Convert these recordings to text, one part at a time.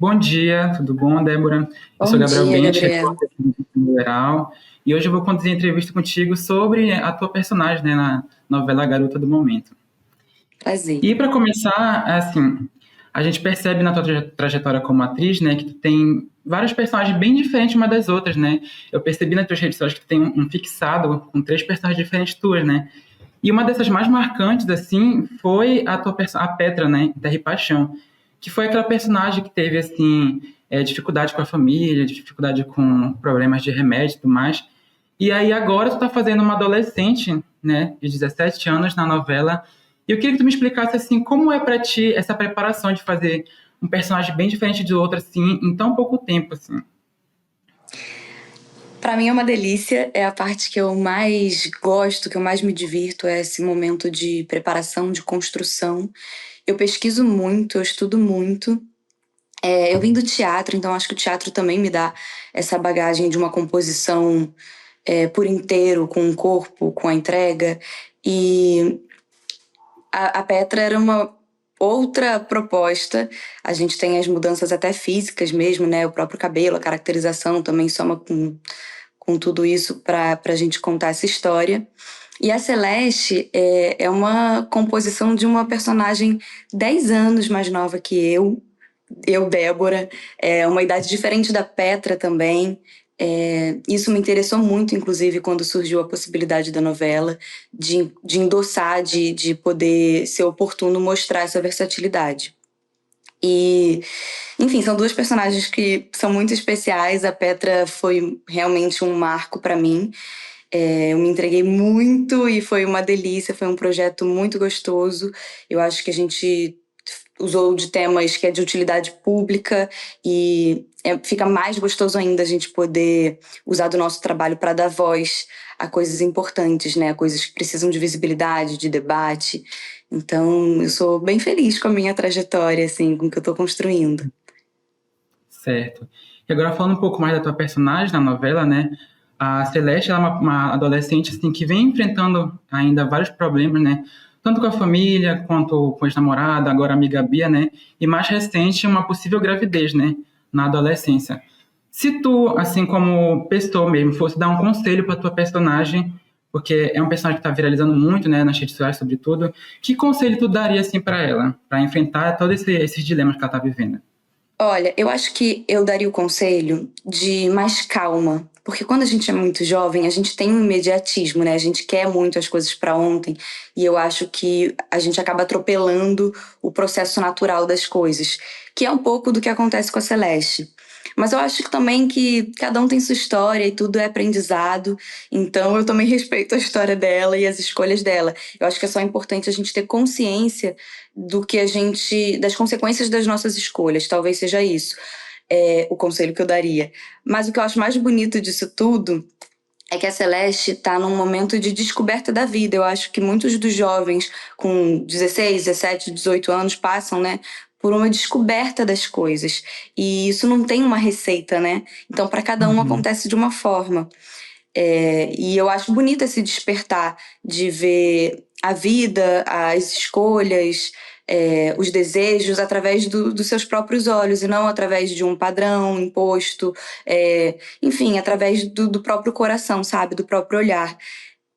Bom dia, tudo bom, Débora? Eu sou Bom Gabriel dia, Bente, Gabriela. repórter do Geral, e hoje eu vou conduzir a entrevista contigo sobre a tua personagem, né, na novela Garota do Momento. Prazer. E para começar, assim, a gente percebe na tua trajetória como atriz, né, que tu tem vários personagens bem diferentes uma das outras, né? Eu percebi nas tuas redes sociais que tu tem um fixado com três personagens diferentes tuas, né? E uma dessas mais marcantes, assim, foi a Petra, né, em Terra e Paixão, que foi aquela personagem que teve, assim, dificuldade com a família, dificuldade com problemas de remédio e tudo mais. E aí agora tu tá fazendo uma adolescente, né, de 17 anos na novela. E eu queria que tu me explicasse, assim, como é pra ti essa preparação de fazer um personagem bem diferente do outro, assim, em tão pouco tempo, assim. Pra mim é uma delícia, é a parte que eu mais gosto, que eu mais me divirto, é esse momento de preparação, de construção. Eu pesquiso muito, eu estudo muito. Eu vim do teatro, então acho que o teatro também me dá essa bagagem de uma composição por inteiro, com o corpo, com a entrega. E a Petra era uma outra proposta. A gente tem as mudanças até físicas mesmo, né? O próprio cabelo, a caracterização também soma com tudo isso para a gente contar essa história. E a Celeste é uma composição de uma personagem 10 anos mais nova que eu, Débora, é uma idade diferente da Petra também. Isso me interessou muito, inclusive, quando surgiu a possibilidade da novela, de endossar, de poder ser oportuno mostrar essa versatilidade. E, enfim, são duas personagens que são muito especiais. A Petra foi realmente um marco para mim. Eu me entreguei muito e foi uma delícia, foi um projeto muito gostoso. Eu acho que a gente usou de temas que é de utilidade pública e fica mais gostoso ainda a gente poder usar do nosso trabalho para dar voz a coisas importantes, né? A coisas que precisam de visibilidade, de debate. Então, eu sou bem feliz com a minha trajetória, assim, com o que eu estou construindo. Certo. E agora falando um pouco mais da tua personagem na novela, né? A Celeste ela é uma adolescente assim que vem enfrentando ainda vários problemas, né? Tanto com a família quanto com a ex-namorada, agora a amiga Bia, né? E mais recente uma possível gravidez, né? Na adolescência. Se tu, assim como pessoa mesmo, fosse dar um conselho para tua personagem, porque é um personagem que está viralizando muito, né? Nas redes sociais, sobretudo, que conselho tu daria assim para ela, para enfrentar todos esses dilemas que ela está vivendo? Olha, eu acho que eu daria o conselho de mais calma, porque quando a gente é muito jovem, a gente tem um imediatismo, né? A gente quer muito as coisas para ontem, e eu acho que a gente acaba atropelando o processo natural das coisas, que é um pouco do que acontece com a Celeste. Mas eu acho que também que cada um tem sua história e tudo é aprendizado, então eu também respeito a história dela e as escolhas dela. Eu acho que é só importante a gente ter consciência do que a gente, das consequências das nossas escolhas, talvez seja isso, o conselho que eu daria. Mas o que eu acho mais bonito disso tudo é que a Celeste está num momento de descoberta da vida. Eu acho que muitos dos jovens com 16, 17, 18 anos passam, né, por uma descoberta das coisas. E isso não tem uma receita, né? Então, para cada um Uhum. acontece de uma forma. E eu acho bonito esse despertar de ver a vida, as escolhas, os desejos através dos seus próprios olhos e não através de um padrão imposto, enfim, através do próprio coração, sabe? Do próprio olhar.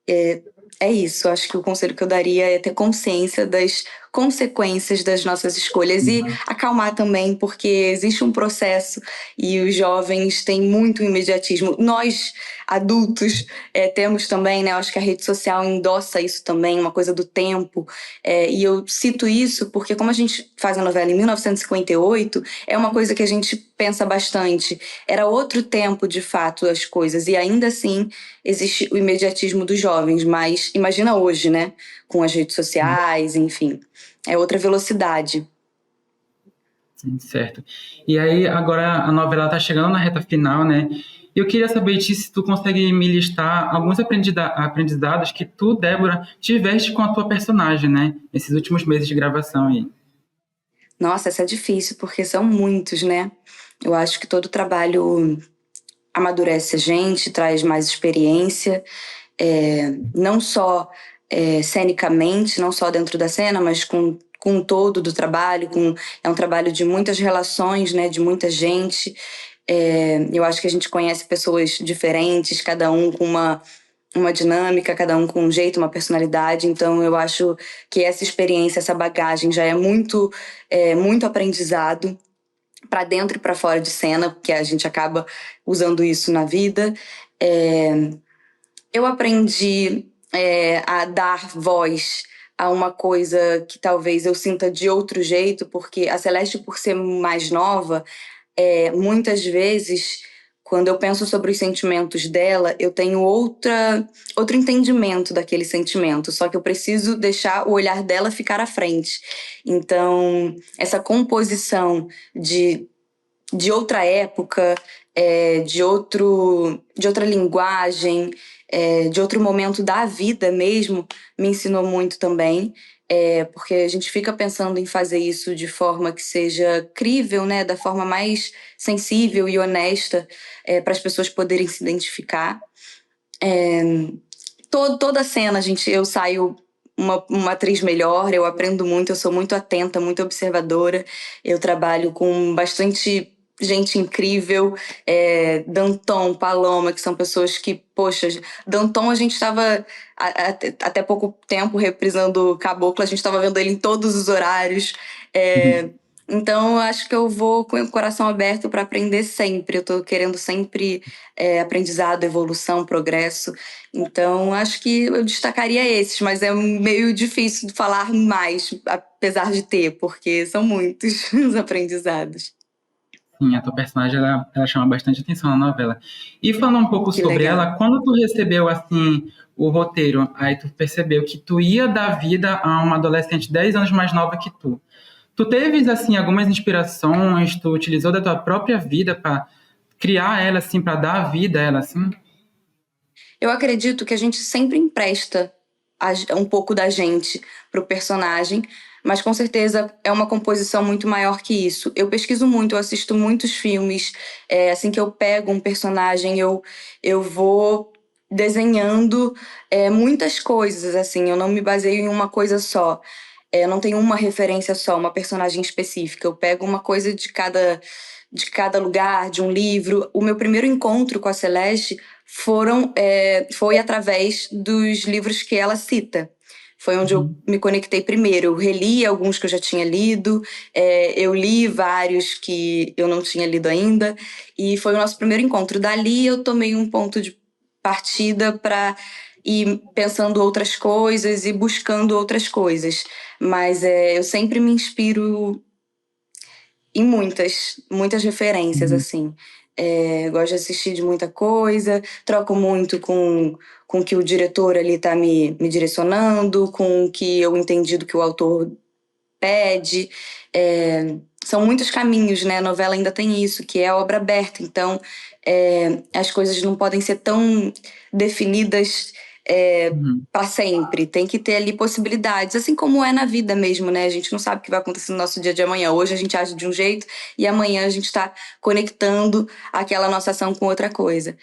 É isso, acho que o conselho que eu daria é ter consciência das consequências das nossas escolhas e acalmar também, porque existe um processo e os jovens têm muito imediatismo. Nós, adultos, temos também, né? Eu acho que a rede social endossa isso também, uma coisa do tempo. E eu cito isso porque, como a gente faz a novela em 1958, é uma coisa que a gente pensa bastante. Era outro tempo, de fato, as coisas, e ainda assim existe o imediatismo dos jovens, mas imagina hoje, né? Com as redes sociais, enfim, é outra velocidade. Sim, certo. E aí, agora a novela está chegando na reta final, né? E eu queria saber de ti se tu consegue me listar alguns aprendizados que tu, Débora, tiveste com a tua personagem, né? Nesses últimos meses de gravação aí. Nossa, essa é difícil, porque são muitos, né? Eu acho que todo trabalho amadurece a gente, traz mais experiência, não só cenicamente, não só dentro da cena, mas com o todo do trabalho, é um trabalho de muitas relações, né, de muita gente. Eu acho que a gente conhece pessoas diferentes, cada um com uma dinâmica, cada um com um jeito, uma personalidade. Então, eu acho que essa experiência, essa bagagem já é muito aprendizado para dentro e para fora de cena, porque a gente acaba usando isso na vida. É, eu aprendi a dar voz a uma coisa que talvez eu sinta de outro jeito, porque a Celeste, por ser mais nova, muitas vezes, quando eu penso sobre os sentimentos dela, eu tenho outro entendimento daquele sentimento, só que eu preciso deixar o olhar dela ficar à frente. Então, essa composição de outra época, de outra linguagem, de outro momento da vida mesmo, me ensinou muito também. Porque a gente fica pensando em fazer isso de forma que seja crível, né, da forma mais sensível e honesta, para as pessoas poderem se identificar. Toda a cena, gente, eu saio uma atriz melhor, eu aprendo muito, eu sou muito atenta, muito observadora, eu trabalho com bastante gente incrível, Danton, Paloma, que são pessoas que, poxa, Danton a gente estava até pouco tempo reprisando Caboclo, a gente estava vendo ele em todos os horários, então eu acho que eu vou com o coração aberto para aprender sempre, eu estou querendo sempre aprendizado, evolução, progresso, então acho que eu destacaria esses, mas é meio difícil de falar mais, apesar de ter, porque são muitos os aprendizados. Sim, a tua personagem, ela chama bastante atenção na novela. E falando um pouco Que sobre legal. ela, quando tu recebeu, assim, o roteiro, aí tu percebeu que tu ia dar vida a uma adolescente 10 anos mais nova que tu. Tu teves, assim, algumas inspirações, tu utilizou da tua própria vida para criar ela, assim, para dar vida a ela, assim? Eu acredito que a gente sempre empresta um pouco da gente para o personagem, mas com certeza é uma composição muito maior que isso. Eu pesquiso muito, eu assisto muitos filmes. Assim que eu pego um personagem, eu vou desenhando muitas coisas. Assim, eu não me baseio em uma coisa só. Eu não tenho uma referência só, uma personagem específica. Eu pego uma coisa de cada lugar, de um livro. O meu primeiro encontro com a Celeste foi através dos livros que ela cita. Foi onde eu Uhum. me conectei primeiro. Eu reli alguns que eu já tinha lido, eu li vários que eu não tinha lido ainda, e foi o nosso primeiro encontro. Dali eu tomei um ponto de partida para ir pensando outras coisas e buscando outras coisas. Mas eu sempre me inspiro em muitas referências, Uhum. assim. Gosto de assistir de muita coisa, troco muito com o que o diretor ali tá me direcionando, com o que eu entendi do que o autor pede. São muitos caminhos, né? A novela ainda tem isso, que é a obra aberta. Então, as coisas não podem ser tão definidas Uhum. para sempre. Tem que ter ali possibilidades, assim como é na vida mesmo, né? A gente não sabe o que vai acontecer no nosso dia de amanhã. Hoje a gente age de um jeito e amanhã a gente está conectando aquela nossa ação com outra coisa.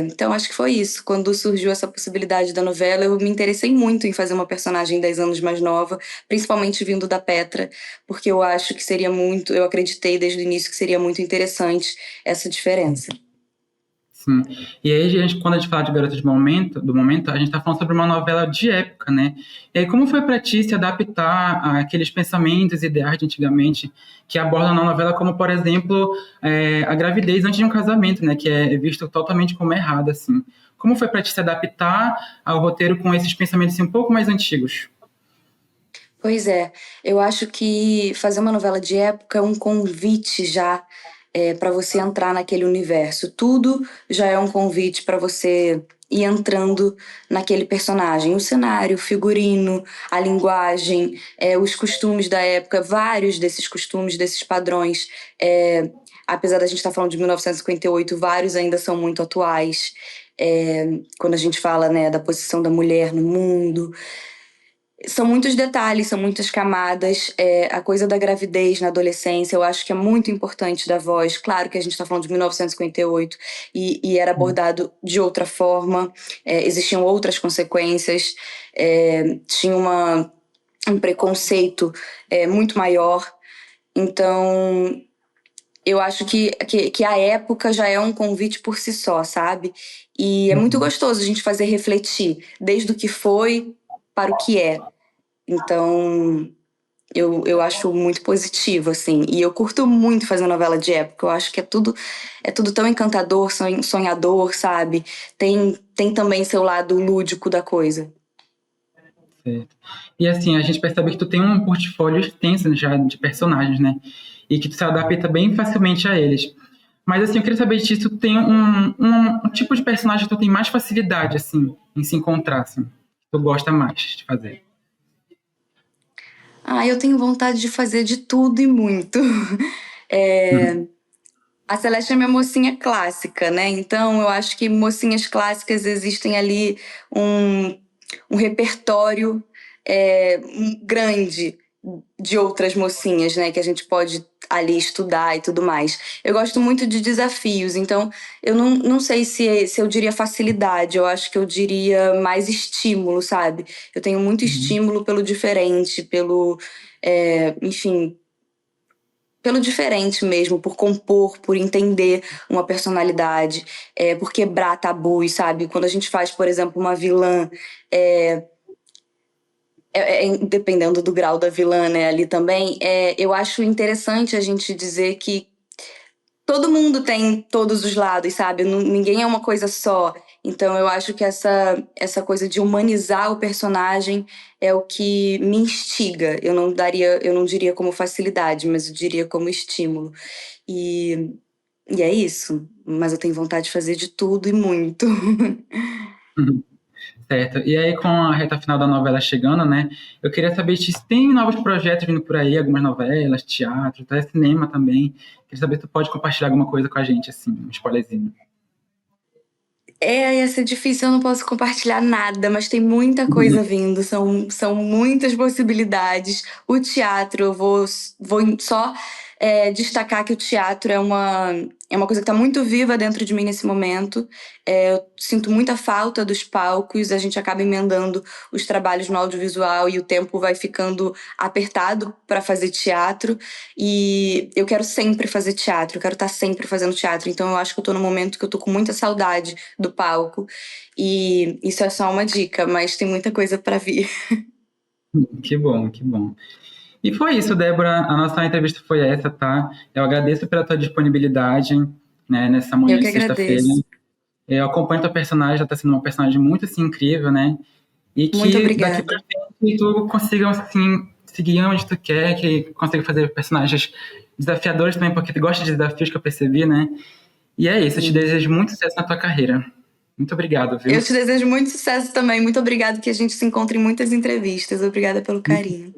Então, acho que foi isso. Quando surgiu essa possibilidade da novela, eu me interessei muito em fazer uma personagem 10 anos mais nova, principalmente vindo da Petra, porque eu acho que seria muito, eu acreditei desde o início que seria muito interessante essa diferença. Sim. E aí, quando a gente fala de Garota do momento, a gente está falando sobre uma novela de época, né? E aí, como foi para ti se adaptar àqueles pensamentos e ideais de antigamente que abordam na novela, como, por exemplo, a gravidez antes de um casamento, né? Que é visto totalmente como errado, assim. Como foi para ti se adaptar ao roteiro com esses pensamentos assim, um pouco mais antigos? Pois é, eu acho que fazer uma novela de época é um convite já para você entrar naquele universo. Tudo já é um convite para você ir entrando naquele personagem. O cenário, o figurino, a linguagem, os costumes da época, vários desses costumes, desses padrões. Apesar da gente estar falando de 1958, vários ainda são muito atuais. Quando a gente fala, né, da posição da mulher no mundo. São muitos detalhes, são muitas camadas. A coisa da gravidez na adolescência, eu acho que é muito importante da voz. Claro que a gente está falando de 1958 e era abordado de outra forma, existiam outras consequências, tinha um preconceito muito maior. Então, eu acho que a época já é um convite por si só, sabe? E é muito Uhum. gostoso a gente fazer refletir, desde o que foi para o que é. Então, eu acho muito positivo, assim. E eu curto muito fazer novela de época. Eu acho que é tudo tão encantador, sonhador, sabe? Tem também seu lado lúdico da coisa. Certo. E assim, a gente percebe que tu tem um portfólio extenso já de personagens, né? E que tu se adapta bem facilmente a eles. Mas assim, eu queria saber de ti, se tu tem um tipo de personagem que tu tem mais facilidade, assim, em se encontrar, assim, que tu gosta mais de fazer. Ah, eu tenho vontade de fazer de tudo e muito. É, a Celeste é minha mocinha clássica, né? Então eu acho que mocinhas clássicas existem ali um, um repertório grande de outras mocinhas, né? Que a gente pode ali estudar e tudo mais. Eu gosto muito de desafios, então eu não sei se eu diria facilidade, eu acho que eu diria mais estímulo, sabe? Eu tenho muito Uhum. estímulo pelo diferente, enfim, pelo diferente mesmo, por compor, por entender uma personalidade, por quebrar tabus, sabe? Quando a gente faz, por exemplo, uma vilã, é, dependendo do grau da vilã, né, ali também, eu acho interessante a gente dizer que todo mundo tem todos os lados, sabe? Ninguém é uma coisa só. Então eu acho que essa coisa de humanizar o personagem é o que me instiga. Eu não diria como facilidade, mas eu diria como estímulo. E, e é isso. Mas eu tenho vontade de fazer de tudo e muito. Uhum. Certo. E aí, com a reta final da novela chegando, né? Eu queria saber se tem novos projetos vindo por aí, algumas novelas, teatro, até cinema também. Queria saber se tu pode compartilhar alguma coisa com a gente, assim, um spoilerzinho. Ia ser difícil, eu não posso compartilhar nada, mas tem muita Uhum. coisa vindo, são muitas possibilidades. O teatro, vou só destacar que o teatro é uma coisa que está muito viva dentro de mim nesse momento. Eu sinto muita falta dos palcos, a gente acaba emendando os trabalhos no audiovisual e o tempo vai ficando apertado para fazer teatro. E eu quero sempre fazer teatro, eu quero estar sempre fazendo teatro, então eu acho que eu tô num momento que eu tô com muita saudade do palco. E isso é só uma dica, mas tem muita coisa para vir. Que bom, que bom. E foi isso, Débora. A nossa entrevista foi essa, tá? Eu agradeço pela tua disponibilidade, né, nessa Eu manhã que de sexta-feira. agradeço. Eu acompanho tua personagem, já tá sendo uma personagem muito, assim, incrível, né? E Muito que daqui pra obrigada. frente tu consiga, assim, seguir onde tu quer, que consiga fazer personagens desafiadores também, porque tu gosta de desafios, que eu percebi, né? E é isso, eu te Sim. desejo muito sucesso na tua carreira. Muito obrigado, Eu viu? te desejo muito sucesso também. Muito obrigada, que a gente se encontre em muitas entrevistas. Obrigada pelo carinho.